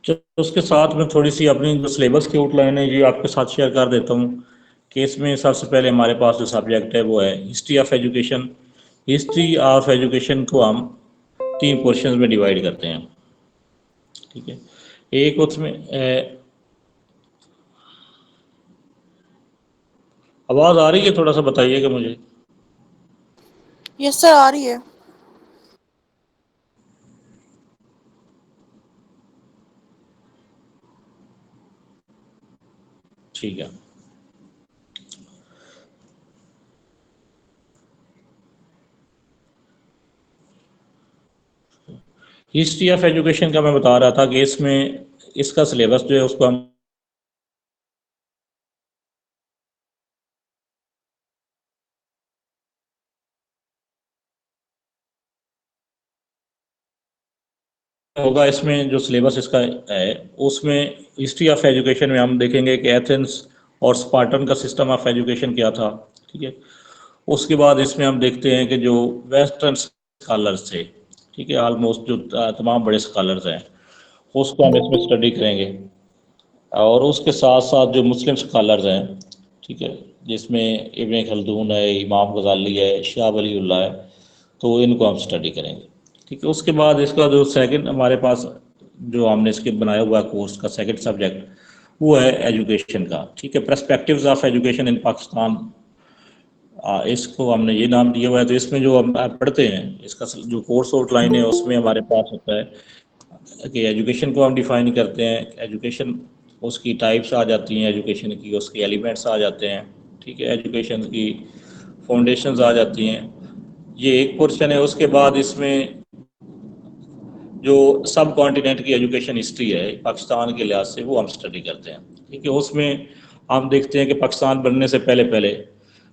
چلو اس کے ساتھ میں تھوڑی سی اپنی جو سلیبس کی آؤٹ لائن ہے یہ آپ کے ساتھ شیئر کر دیتا ہوں کہ اس میں سب سے پہلے ہمارے پاس جو سبجیکٹ ہے وہ ہے history of education. History of education کو ہم 3 پورشنز میں ڈیوائڈ کرتے ہیں. ٹھیک ہے. ایک اس میں آواز آ رہی ہے؟ تھوڑا سا بتائیے گا مجھے. یس سر آ رہی ہے. ٹھیک ہے. ہسٹری آف ایجوکیشن کا میں بتا رہا تھا کہ اس میں اس کا سلیبس جو ہے اس کو ہم ہوگا. اس میں جو سلیبس اس کا ہے اس میں ہسٹری آف ایجوکیشن میں ہم دیکھیں گے کہ ایتھنس اور اسپارٹن کا سسٹم آف ایجوکیشن کیا تھا. ٹھیک ہے. اس کے بعد اس میں ہم دیکھتے ہیں کہ جو ویسٹرن اسکالرس تھے، ٹھیک ہے، آلموسٹ جو تمام بڑے اسکالرز ہیں اس کو ہم اس میں اسٹڈی کریں گے. اور اس کے ساتھ ساتھ جو مسلم اسکالرز ہیں، ٹھیک ہے، جس میں ابن خلدون ہے، امام غزالی ہے، شاہ ولی اللہ ہے، تو ان کو ہم اسٹڈی کریں گے. ٹھیک ہے. اس کے بعد اس کا جو سیکنڈ ہمارے پاس جو ہم نے اس کے بنایا ہوا ہے کورس کا سیکنڈ سبجیکٹ وہ ہے ایجوکیشن کا. ٹھیک ہے. Perspectives of education in Pakistan, اس کو ہم نے یہ نام دیا ہوا ہے. تو اس میں جو ہم پڑھتے ہیں اس کا جو کورس آؤٹ لائن ہے اس میں ہمارے پاس ہوتا ہے کہ ایجوکیشن کو ہم ڈیفائن کرتے ہیں. ایجوکیشن اس کی ٹائپس آ جاتی ہیں، ایجوکیشن کی اس کے ایلیمنٹس آ جاتے ہیں. ٹھیک ہے. ایجوکیشن کی فاؤنڈیشنز آ جاتی ہیں. یہ ایک پورشن ہے. اس کے بعد اس میں جو سب کانٹیننٹ کی ایجوکیشن ہسٹری ہے پاکستان کے لحاظ سے وہ ہم اسٹڈی کرتے ہیں. ٹھیک ہے. اس میں ہم دیکھتے ہیں کہ پاکستان بننے سے پہلے پہلے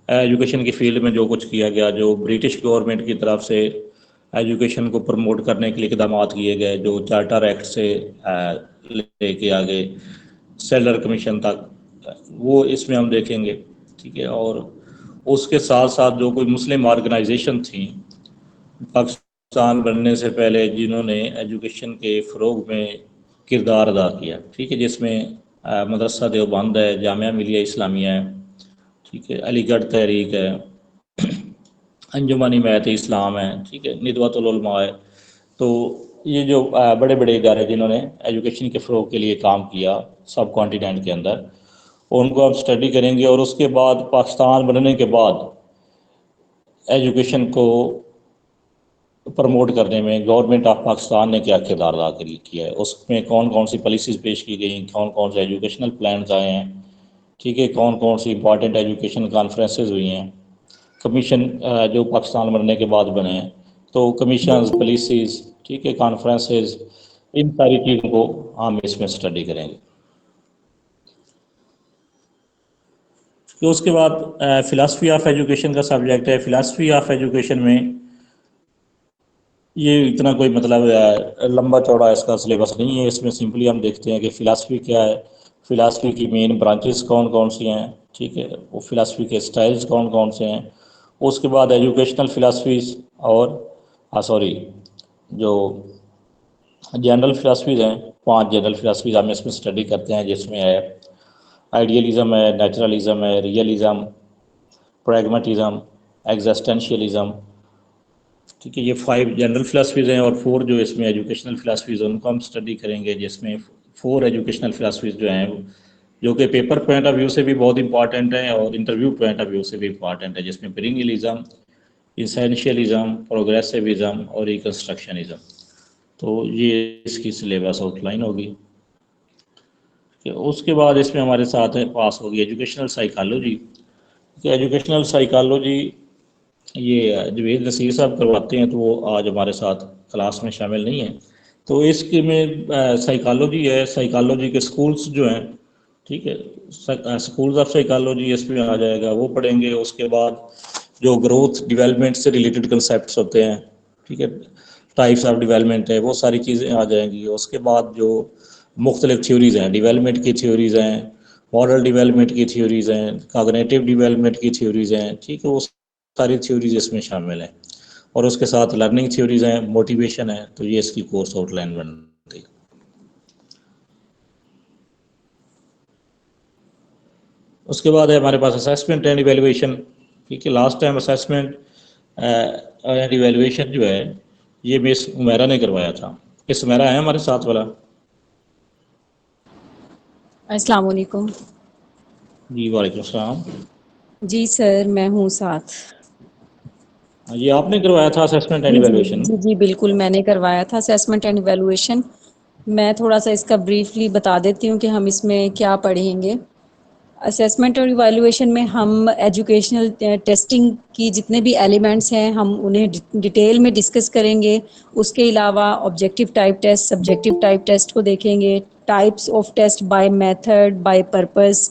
ایجوکیشن کی فیلڈ میں جو کچھ کیا گیا، جو برٹش گورنمنٹ کی طرف سے ایجوکیشن کو پروموٹ کرنے کے لیے اقدامات کیے گئے، جو چارٹر ایکٹ سے لے کے آگے سیلر کمیشن تک، وہ اس میں ہم دیکھیں گے. ٹھیک ہے. اور اس کے ساتھ ساتھ جو کوئی مسلم آرگنائزیشن تھیں پاکستان بننے سے پہلے جنہوں نے ایجوکیشن کے فروغ میں کردار ادا کیا. ٹھیک ہے. جس میں مدرسہ دیوبند ہے، جامعہ ملیہ اسلامیہ ہے، ٹھیک ہے، علی گڑھ تحریک ہے، انجمن حمایت اسلام ہے، ٹھیک ہے، ندوۃ العلماء ہے. تو یہ جو بڑے بڑے ادارے جنہوں نے ایجوکیشن کے فروغ کے لیے کام کیا سب کانٹیننٹ کے اندر، ان کو ہم اسٹڈی کریں گے. اور اس کے بعد پاکستان بننے کے بعد ایجوکیشن کو پروموٹ کرنے میں گورنمنٹ آف پاکستان نے کیا کردار ادا کیا ہے، اس میں کون کون سی پالیسیز پیش کی گئیں، کون کون سے ایجوکیشنل پلانز آئے ہیں، ٹھیک ہے، کون کون سی امپارٹنٹ ایجوکیشن کانفرنسز ہوئی ہیں، کمیشن جو پاکستان بننے کے بعد بنے ہیں، تو کمیشنز، پالیسیز، ٹھیک ہے، کانفرنسز، ان ساری چیزوں کو ہم اس میں اسٹڈی کریں گے. پھر اس کے بعد فلاسفی آف ایجوکیشن کا سبجیکٹ ہے. فلاسفی آف ایجوکیشن میں یہ اتنا کوئی مطلب لمبا چوڑا اس کا سلیبس نہیں ہے. اس میں سمپلی ہم دیکھتے ہیں کہ فلاسفی کیا ہے، فلاسفی کی مین برانچز کون کون سی ہیں، ٹھیک ہے، وہ فلاسفی کے سٹائلز کون کون سے ہیں. اس کے بعد ایجوکیشنل فلاسفیز اور جو جنرل فلاسفیز ہیں، 5 جنرل فلاسفیز ہم اس میں اسٹڈی کرتے ہیں، جس میں ہے آئیڈیلزم ہے، نیچرلزم ہے، ریئلزم، پریگمٹزم، ایگزسٹینشیلزم. ٹھیک ہے. یہ 5 جنرل فلاسفیز ہیں اور 4 جو اس میں ایجوکیشنل فلاسفیز ہیں ان کو ہم اسٹڈی کریں گے، جس میں 4 ایجوکیشنل فلاسفیز جو ہیں جو کہ پیپر پوائنٹ آف ویو سے بھی بہت امپارٹنٹ ہیں اور انٹرویو پوائنٹ آف ویو سے بھی امپارٹنٹ ہے، جس میں پرنگلزم، اسینشیلزم، پروگریسوزم اور ریکنسٹرکشنزم. تو یہ اس کی سلیبس آؤٹ لائن ہوگی. اس کے بعد اس میں ہمارے ساتھ پاس ہوگی ایجوکیشنل سائیکالوجی. کہ ایجوکیشنل سائیکالوجی یہ جوید نصیر صاحب کرواتے ہیں، تو وہ آج ہمارے ساتھ کلاس میں شامل نہیں ہیں. تو اس کے میں سائیکالوجی ہے، سائیکالوجی کے سکولز جو ہیں، ٹھیک ہے، سکولز آف سائیکالوجی اس میں آ جائے گا، وہ پڑھیں گے. اس کے بعد جو گروتھ ڈیولپمنٹ سے ریلیٹڈ کنسیپٹس ہوتے ہیں، ٹھیک ہے، ٹائپس آف ڈیولپمنٹ ہے، وہ ساری چیزیں آ جائیں گی. اس کے بعد جو مختلف تھیوریز ہیں، ڈیولپمنٹ کی تھیوریز ہیں، ماڈل ڈیولپمنٹ کی تھیوریز ہیں، کاگنیٹیو ڈیولپمنٹ کی تھیوریز ہیں، ٹھیک ہے، وہ ساری تھیوریز اس میں شامل ہیں. اور اس کے ساتھ لرننگ تھیوریز ہیں، موٹیویشن ہے. تو یہ اس کی کورس آؤٹ لائن بنتی ہے. اس کے بعد ہے ہمارے پاس اسیسمنٹ اینڈ ایویلویشن. ٹھیک ہے، last time assessment and evaluation جو ہے یہ مس عمیرہ نے کروایا تھا. اس عمیرہ ہے ہمارے ساتھ والا؟ السلام علیکم. جی وعلیکم السلام. جی سر میں ہوں ساتھ. یہ آپ نے کروایا تھا اسیسمنٹ اینڈ جی جی ایویلویشن؟ جی جی بالکل میں نے کروایا تھا اسیسمنٹ اینڈ ایویلویشن. میں تھوڑا سا اس کا بریفلی بتا دیتی ہوں کہ ہم اس میں کیا پڑھیں گے. اسیسمنٹ اور ایویلویشن میں ہم ایجوکیشنل ٹیسٹنگ کی جتنے بھی ایلیمنٹس ہیں ہم انہیں ڈیٹیل میں ڈسکس کریں گے. اس کے علاوہ objective type test, subjective type test کو دیکھیں گے. Types of test by method, by purpose.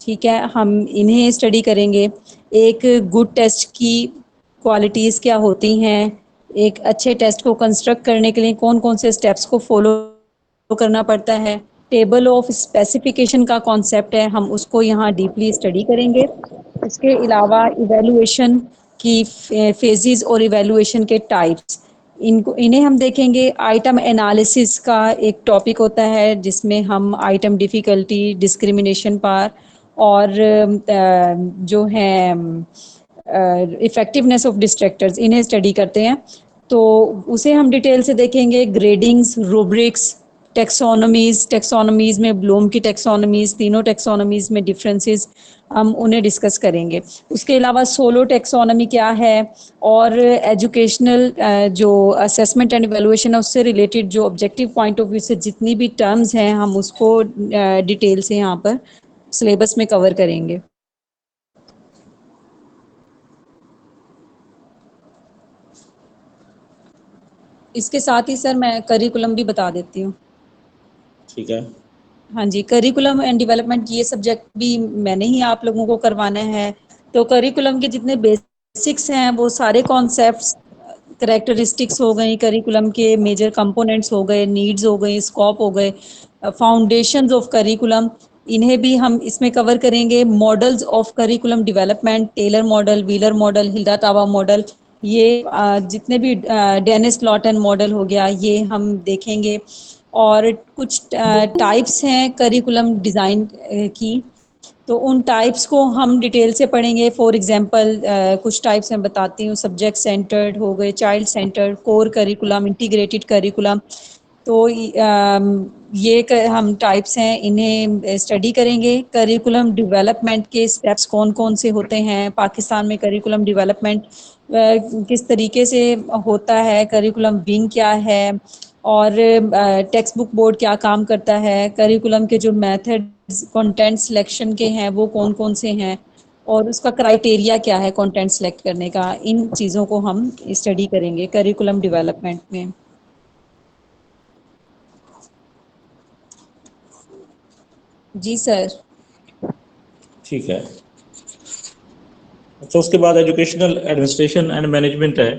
ٹھیک ہے، ہم انہیں اسٹڈی کریں گے. ایک گڈ ٹیسٹ کی کوالٹیز کیا ہوتی ہیں، ایک اچھے ٹیسٹ کو کنسٹرکٹ کرنے کے لیے کون کون سے اسٹیپس کو فالو کرنا پڑتا ہے. ٹیبل آف اسپیسیفکیشن کا کانسیپٹ ہے، ہم اس کو یہاں ڈیپلی اسٹڈی کریں گے. اس کے علاوہ ایویلویشن کی فیزز اور ایویلویشن کے ٹائپس انہیں ہم دیکھیں گے. آئٹم انالیسس کا ایک ٹاپک ہوتا ہے جس میں ہم آئٹم ڈیفیکلٹی، ڈسکریمنیشن پار اور جو ہیں افیکٹونیس آف ڈسٹریکٹرز انہیں اسٹڈی کرتے ہیں. تو اسے ہم ڈیٹیل سے دیکھیں گے. گریڈنگز، روبرکس، ٹیکسونومیز میں بلوم کی ٹیکسونومیز، تینوں ٹیکسونومیز میں ڈفرینسز ہم انہیں ڈسکس کریں گے. اس کے علاوہ سولو ٹیکسونومی کیا ہے اور ایجوکیشنل جو اسیسمنٹ اینڈ ایویلویشن ہے اس سے ریلیٹڈ جو آبجیکٹیو پوائنٹ آف ویو سے جتنی بھی ٹرمز ہیں ہم اس کو ڈیٹیل سے یہاں پر سلیبس میں کور کریں گے. اس کے ساتھ ہی سر میں کریکولم بھی بتا دیتی ہوں. ٹھیک ہے. ہاں جی، کریکولم اینڈ ڈیولپمنٹ یہ سبجیکٹ بھی میں نے ہی آپ لوگوں کو کروانا ہے. تو کریکولم کے جتنے بیسکس ہیں وہ سارے کانسیپٹس، کریکٹرسٹکس ہو گئی کریکولم کے، میجر کمپوننٹس ہو گئے، نیڈز ہو گئی، اسکوپ ہو گئے، فاؤنڈیشنز آف کریکولم انہیں بھی ہم اس میں کور کریں گے. Models of curriculum development, Tyler model, Wheeler model, Hilda Taba model, یہ جتنے بھی ڈینس لاٹن ماڈل ہو گیا یہ ہم دیکھیں گے. اور کچھ ٹائپس ہیں کریکولم ڈیزائن کی، تو ان ٹائپس کو ہم ڈیٹیل سے پڑھیں گے. فار ایگزامپل کچھ ٹائپس میں بتاتی ہوں. سبجیکٹ سینٹرڈ ہو گئے، چائلڈ سینٹرڈ، کور کریکولم، انٹیگریٹڈ کریکولم. تو یہ ہم ٹائپس ہیں انہیں اسٹڈی کریں گے. کریکولم ڈیولپمنٹ کے اسٹیپس کون کون سے ہوتے ہیں پاکستان میں، کریکولم ڈیولپمنٹ کس طریقے سے ہوتا ہے، کریکولم ونگ کیا ہے، اور ٹیکسٹ بک بورڈ کیا کام کرتا ہے، کریکولم کے جو میتھڈ کنٹینٹ سلیکشن کے ہیں وہ کون کون سے ہیں، اور اس کا کرائیٹیریا کیا ہے کنٹینٹ سلیکٹ کرنے کا. ان چیزوں کو ہم اسٹڈی کریں گے کریکولم ڈیولپمنٹ میں. جی سر. ٹھیک ہے. اچھا، اس کے بعد ایجوکیشنل ایڈمنسٹریشن اینڈ مینجمنٹ ہے،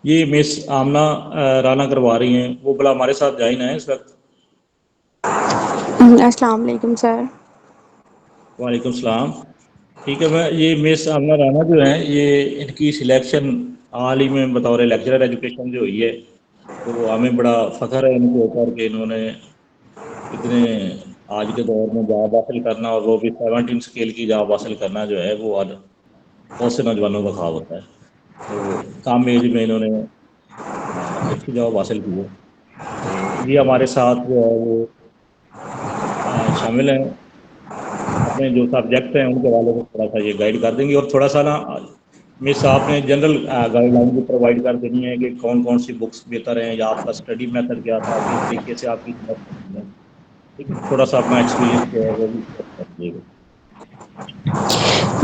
یہ مس آمنہ رانا کروا رہی ہیں. وہ بلا ہمارے ساتھ جوائن ہیں اس وقت. السلام علیکم سر. وعلیکم السلام. ٹھیک ہے. میں یہ مس آمنہ رانا جو ہیں یہ ان کی سلیکشن حال ہی میں بطور لیکچرر ایجوکیشن جو ہوئی ہے، تو ہمیں بڑا فخر ہے ان کے اوپر کہ انہوں نے اتنے آج کے دور میں جاب حاصل کرنا، اور وہ بھی 17 اسکیل کی جاب حاصل کرنا جو ہے وہ آج بہت سے نوجوانوں کا خواب ہوتا ہے. تو کم ایج میں انہوں نے اچھی جاب حاصل کی ہے. تو یہ ہمارے ساتھ جو ہے وہ شامل ہیں. اپنے جو سبجیکٹ ہیں ان کے حوالے سے تھوڑا سا یہ گائیڈ کر دیں گے، اور تھوڑا سا نا مس آپ نے جنرل گائیڈ لائن بھی پرووائڈ کر دینی ہے کہ کون کون سی بکس بہتر ہیں، یا آپ کا اسٹڈی میتھڈ کیا تھا، کس طریقے سے آپ کی سلیکشن ہے. ٹھیک ہے، تھوڑا سا اپنا ایکسپیرینس جو ہے وہ بھی شیئر کر دیجیے گا.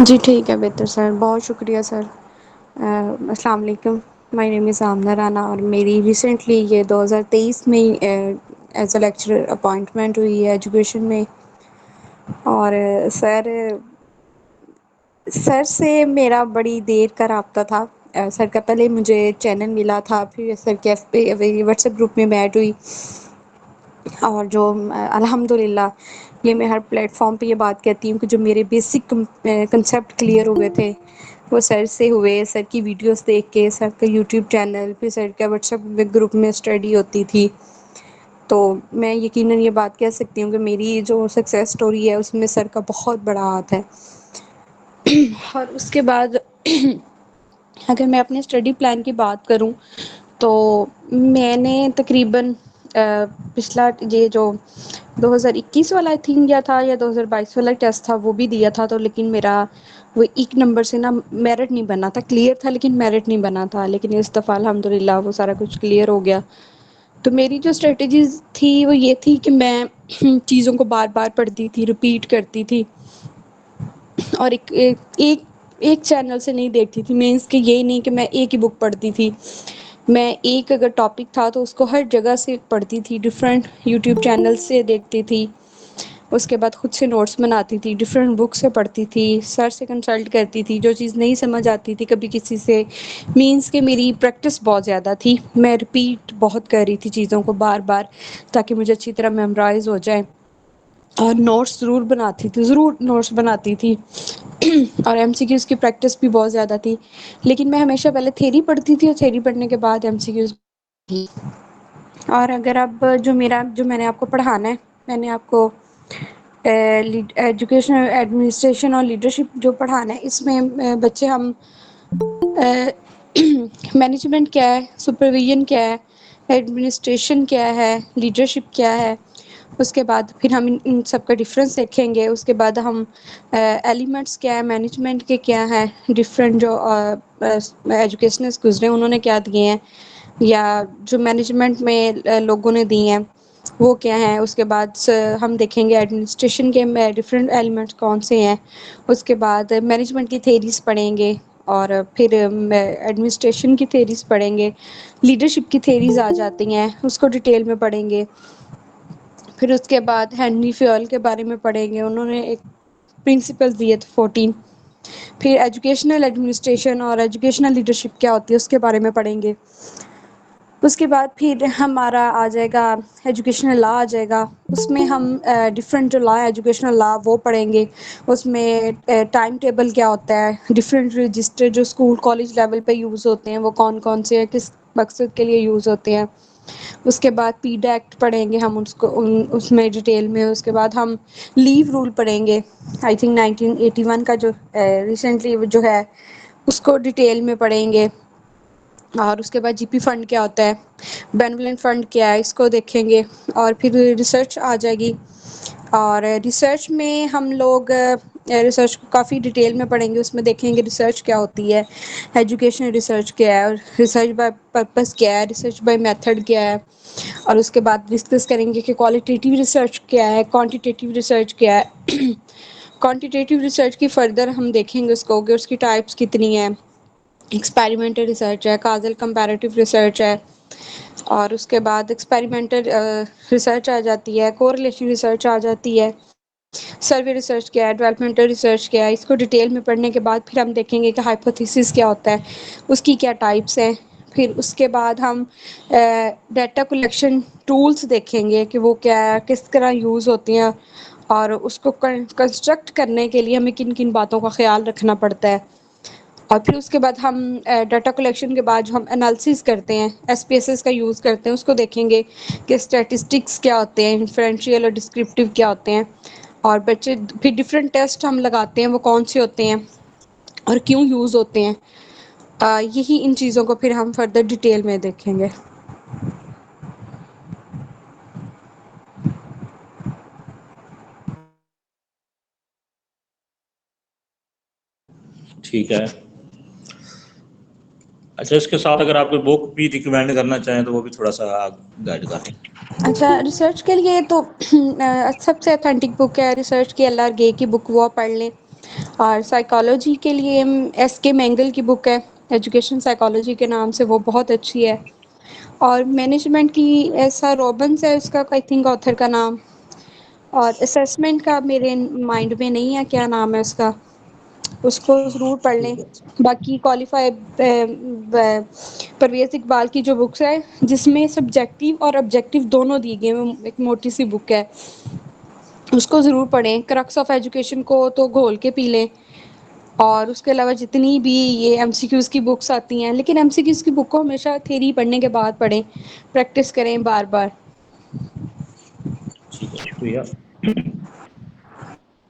جی ٹھیک ہے، بہتر سر، بہت شکریہ سر. السلام علیکم. مائی نیم از آمنہ رانا، اور میری ریسنٹلی یہ 2023 میں ایز اے لیکچرر اپوائنٹمنٹ ہوئی ہے ایجوکیشن میں. اور سر سے میرا بڑی دیر کا رابطہ تھا. سر کا پہلے مجھے چینل ملا تھا، پھر سر کے واٹس ایپ گروپ میں ایڈ ہوئی، اور جو الحمد للہ یہ میں ہر پلیٹ فارم پہ یہ بات کہتی ہوں کہ جو میرے بیسک کنسیپٹ کلیئر ہوئے تھے وہ سر سے ہوئے. سر کی ویڈیوز دیکھ کے، سر کا یوٹیوب چینل، پھر سر کا واٹس ایپ گروپ میں اسٹڈی ہوتی تھی. تو میں یقیناً یہ بات کہہ سکتی ہوں کہ میری جو سکسیس اسٹوری ہے اس میں سر کا بہت بڑا ہاتھ ہے. اور اس کے بعد اگر میں اپنے اسٹڈی پلان کی بات کروں تو میں نے تقریباً پچھلا یہ جو 2021 والا آئی تھنک یا تھا یا 2022 والا ٹیسٹ تھا وہ بھی دیا تھا، تو لیکن میرا وہ ایک نمبر سے نا میرٹ نہیں بنا تھا، کلیئر تھا لیکن میرٹ نہیں بنا تھا، لیکن اس دفعہ الحمدللہ وہ سارا کچھ کلیئر ہو گیا۔ تو میری جو اسٹریٹجیز تھی وہ یہ تھی کہ میں چیزوں کو بار بار پڑھتی تھی، ریپیٹ کرتی تھی، اور ایک چینل سے نہیں دیکھتی تھی، مینس کہ یہی نہیں کہ میں ایک ہی بک پڑھتی تھی، میں ایک اگر ٹاپک تھا تو اس کو ہر جگہ سے پڑھتی تھی، ڈفرینٹ یوٹیوب چینل سے دیکھتی تھی، اس کے بعد خود سے نوٹس بناتی تھی، ڈفرینٹ بک سے پڑھتی تھی، سر سے کنسلٹ کرتی تھی، جو چیز نہیں سمجھ آتی تھی کبھی کسی سے، مینس کہ میری پریکٹس بہت زیادہ تھی، میں ریپیٹ بہت کر رہی تھی چیزوں کو بار بار تاکہ مجھے اچھی طرح میمورائز ہو جائے، اور نوٹس ضرور بناتی تھی، ضرور نوٹس بناتی تھی اور ایم سی کیوز کی پریکٹس بھی بہت زیادہ تھی، لیکن میں ہمیشہ پہلے تھیری پڑھتی تھی اور تھیری پڑھنے کے بعد ایم سی کیوز تھی۔ اور اگر اب جو میں نے آپ کو پڑھانا ہے، میں نے آپ کو ایجوکیشن ایڈمنسٹریشن اور لیڈرشپ جو پڑھانا ہے، اس میں بچے ہم مینجمنٹ کیا ہے، سپرویژن کیا ہے، ایڈمنسٹریشن کیا ہے، لیڈرشپ کیا ہے، اس کے بعد پھر ہم ان سب کا ڈفرینس دیکھیں گے، اس کے بعد ہم ایلیمنٹس کیا ہے مینجمنٹ کے، کیا ہے ڈفرینٹ جو ایجوکیشنلس گزرے انہوں نے کیا دیے ہیں، یا جو مینجمنٹ میں لوگوں نے دی ہیں وہ کیا ہیں، اس کے بعد ہم دیکھیں گے ایڈمنسٹریشن کے ڈفرینٹ ایلیمنٹس کون سے ہیں، اس کے بعد مینجمنٹ کی تھیریز پڑھیں گے، اور پھر ایڈمنسٹریشن کی تھیریز پڑھیں گے، لیڈرشپ کی تھیریز آ جاتی ہیں اس کو ڈیٹیل میں پڑھیں گے، پھر اس کے بعد ہینری فیول کے بارے میں پڑھیں گے، انہوں نے ایک پرنسپل دیے تھے 14، پھر ایجوکیشنل ایڈمنسٹریشن اور ایجوکیشنل لیڈرشپ کیا ہوتی ہے اس کے بارے میں پڑھیں گے، اس کے بعد پھر ہمارا آ جائے گا ایجوکیشنل لا آ جائے گا، اس میں ہم ڈفرینٹ جو لا ایجوکیشنل لا وہ پڑھیں گے، اس میں ٹائم ٹیبل کیا ہوتا ہے، ڈفرینٹ رجسٹر جو اسکول کالج لیول پہ یوز ہوتے ہیں وہ کون کون سے ہیں، کس مقصد کے لیے یوز ہوتے ہیں، اس کے بعد پی ڈی ایکٹ پڑھیں گے ہم اس میں ڈیٹیل میں، اس کے بعد ہم لیو رول پڑھیں گے، آئی تھنک 1981 کا جو ریسنٹلی جو ہے اس کو ڈیٹیل میں پڑھیں گے، اور اس کے بعد جی پی فنڈ کیا ہوتا ہے، بینولنٹ فنڈ کیا ہے اس کو دیکھیں گے، اور پھر ریسرچ آ جائے گی، اور ریسرچ میں ہم لوگ ریسرچ کو کافی ڈیٹیل میں پڑھیں گے، اس میں دیکھیں گے ریسرچ کیا ہوتی ہے، ایجوکیشنل ریسرچ کیا ہے، ریسرچ بائی پرپس کیا ہے، ریسرچ بائی میتھڈ کیا ہے، اور اس کے بعد ڈسکس کریں گے کہ کوالٹیٹیو ریسرچ کیا ہے، کوانٹیٹیو ریسرچ کیا ہے، کوانٹیٹیو ریسرچ کی فردر ہم دیکھیں گے اس کو کہ اس کی ٹائپس کتنی ہیں، ایکسپیریمنٹل ریسرچ ہے، کازل کمپیریٹیو ریسرچ ہے، اور اس کے بعد ایکسپیریمنٹل ریسرچ آ جاتی ہے، کوریلیشن ریسرچ آ جاتی ہے، سروے ریسرچ کیا ہے، ڈیولپمنٹل ریسرچ کیا ہے، اس کو ڈیٹیل میں پڑھنے کے بعد پھر ہم دیکھیں گے کہ ہائپوتھیسس کیا ہوتا ہے، اس کی کیا ٹائپس ہیں، پھر اس کے بعد ہم ڈیٹا کلیکشن ٹولس دیکھیں گے کہ وہ کیا ہے، کس طرح یوز ہوتی ہیں، اور اس کو کنسٹرکٹ کرنے کے لیے ہمیں کن کن باتوں کا خیال رکھنا پڑتا ہے، اور پھر اس کے بعد ہم ڈیٹا کلیکشن کے بعد جو ہم انالیسس کرتے ہیں ایس پی ایس ایس کا یوز کرتے ہیں اس کو دیکھیں گے کہ اسٹیٹسٹکس کیا ہوتے ہیں، انفرینشیل اور ڈسکرپٹیو کیا ہوتے ہیں، اور بچے پھر ڈفرینٹ ٹیسٹ ہم لگاتے ہیں وہ کون سے ہوتے ہیں اور کیوں یوز ہوتے ہیں، یہی ان چیزوں کو پھر ہم فردر ڈیٹیل میں دیکھیں گے۔ ٹھیک ہے، اچھا اس کے ساتھ اگر آپ کوئی بک بھی ریکمینڈ کرنا چاہیں تو وہ بھی تھوڑا سا آپ گائڈ کر دیں۔ اچھا ریسرچ کے لیے تو سب سے اتھینٹک بک ہے ریسرچ کی ایل آر گے کی بک، وہ پڑھ لیں، اور سائیکالوجی کے لیے ایس کے مینگل کی بک ہے ایجوکیشن سائیکالوجی کے نام سے، وہ بہت اچھی ہے، اور مینجمنٹ کی ایسا روبنس ہے اس کا آئی تھنک آتھر کا نام، اور اسیسمنٹ کا میرے مائنڈ میں نہیں ہے کیا نام ہے اس کا، اس کو ضرور پڑھ لیں۔ ٹھیک ہے، باقی کوالیفائی پرویز اقبال کی جو بکس ہے جس میں سبجیکٹیو اور آبجیکٹیو دونوں دی گئے ہیں، ایک موٹی سی بک ہے، اس کو ضرور پڑھیں، کرکس آف ایجوکیشن کو تو گھول کے پی لیں، اور اس کے علاوہ جتنی بھی یہ ایم سی کیوز کی بکس آتی ہیں، لیکن ایم سی کیوز کی بک کو ہمیشہ تھیری پڑھنے کے بعد پڑھیں، پریکٹس کریں بار بار۔ ٹھیک ہے، شکریہ۔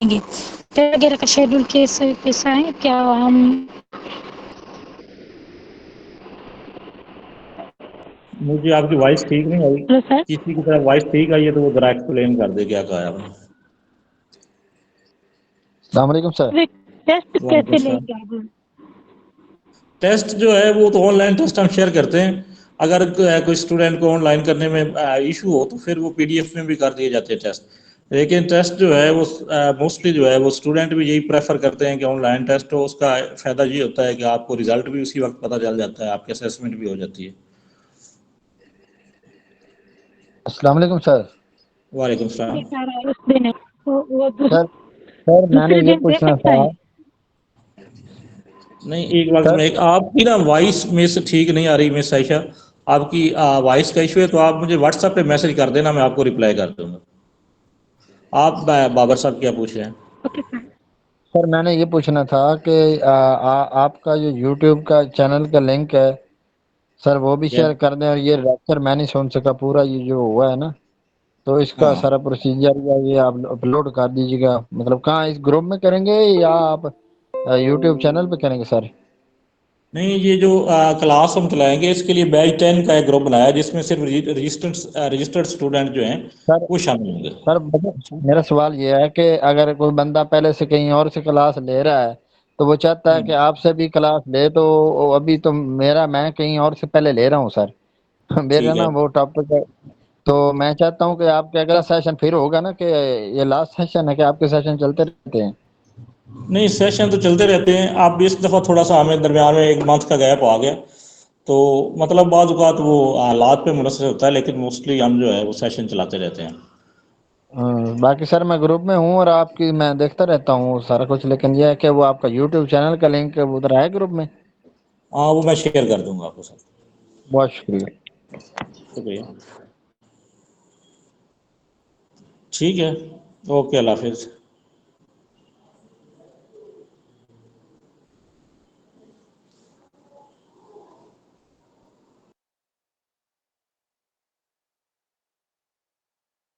گے وغیرہ کا شیڈول کیسا ہے؟ کیا ہم مجھے آپ کی وائس ٹھیک نہیں آئی، ہلو سر کسی کی طرف وائس ٹھیک آئی ہے تو وہ ذرا ایکسپلین کر دے کیا کہا ہے آپ نے۔ السلام علیکم سر۔ ٹیسٹ وعلیکم کیسے لیں السلام۔ گے آپ؟ ٹیسٹ جو ہے وہ تو آن لائن ٹیسٹ ہم شیئر کرتے ہیں، اگر کوئی اسٹوڈنٹ کو آن لائن کرنے میں ایشو ہو تو پھر وہ PDF میں بھی کر دیے جاتے ہیں ٹیسٹ، لیکن ٹیسٹ جو ہے وہ موسٹلی جو ہے وہ اسٹوڈنٹ بھی یہی پریفر کرتے ہیں کہ آن لائن ٹیسٹ ہو۔ اس کا فائدہ یہ ہوتا ہے کہ آپ کو رزلٹ بھی اسی وقت پتہ چل جاتا ہے، آپ کی اسیسمنٹ بھی ہو جاتی ہے۔ السلام علیکم سر۔ وعلیکم السلام۔ اس دن ہے وہ سر سر میں نے دوسرے یہ دن دے پوچھنا سکتا تھا۔ ہے؟ نہیں، ایک وقت سر میں آپ کی نا وائس میں سے ٹھیک نہیں آ رہی مس عائشہ، آپ کی وائس کا ایشو ہے تو آپ مجھے واٹس ایپ پہ میسج کر دینا، میں آپ کو رپلائی کر دوں گا۔ آپ بابر صاحب کیا پوچھ رہے ہیں؟ Okay sir. سر میں نے یہ پوچھنا تھا کہ آپ کا جو یوٹیوب کا چینل کا لنک ہے سر وہ بھی کیا؟ شیئر کر دیں، اور یہ لیکچر میں نہیں سن سکا پورا، یہ جو ہوا ہے نا تو اس کا ہاں سارا پروسیجر یا یہ آپ اپلوڈ کر دیجیے گا، مطلب کہاں اس گروپ میں کریں گے یا آپ یوٹیوب چینل پہ کریں گے سر؟ نہیں، یہ جو کلاس ہم چلائیں گے اس کے لیے بیچ 10 کا ایک گروپ بنایا ہے جس میں صرف رجسٹرڈ اسٹوڈنٹ جو ہیں سر وہ شامل ہوں گے۔ سر میرا سوال یہ ہے کہ اگر کوئی بندہ پہلے سے کہیں اور سے کلاس لے رہا ہے تو وہ چاہتا ہے کہ آپ سے بھی کلاس لے، تو ابھی تو میں کہیں اور سے پہلے لے رہا ہوں سر میرا ٹھیک نا ہے، وہ ٹاپک ہے، تو میں چاہتا ہوں کہ آپ کے اگلا سیشن پھر ہوگا نا، کہ یہ لاسٹ سیشن ہے کہ آپ کے سیشن چلتے رہتے ہیں؟ نہیں سیشن تو چلتے رہتے ہیں، آپ بھی اس دفعہ تھوڑا سا ہمیں درمیان میں 1 منتھ کا گیپ آ گیا تو مطلب بعض اوقات وہ حالات پہ منحصر ہوتا ہے، لیکن موسٹلی ہم جو ہے وہ سیشن چلاتے رہتے ہیں۔ باقی سر میں گروپ میں ہوں اور آپ کی میں دیکھتا رہتا ہوں سارا کچھ، لیکن یہ ہے کہ وہ آپ کا یوٹیوب چینل کا لنک ادھر ہے گروپ میں؟ ہاں وہ میں شیئر کر دوں گا آپ کو سر۔ بہت شکریہ۔ شکریہ، ٹھیک ہے، اوکے، اللہ حافظ۔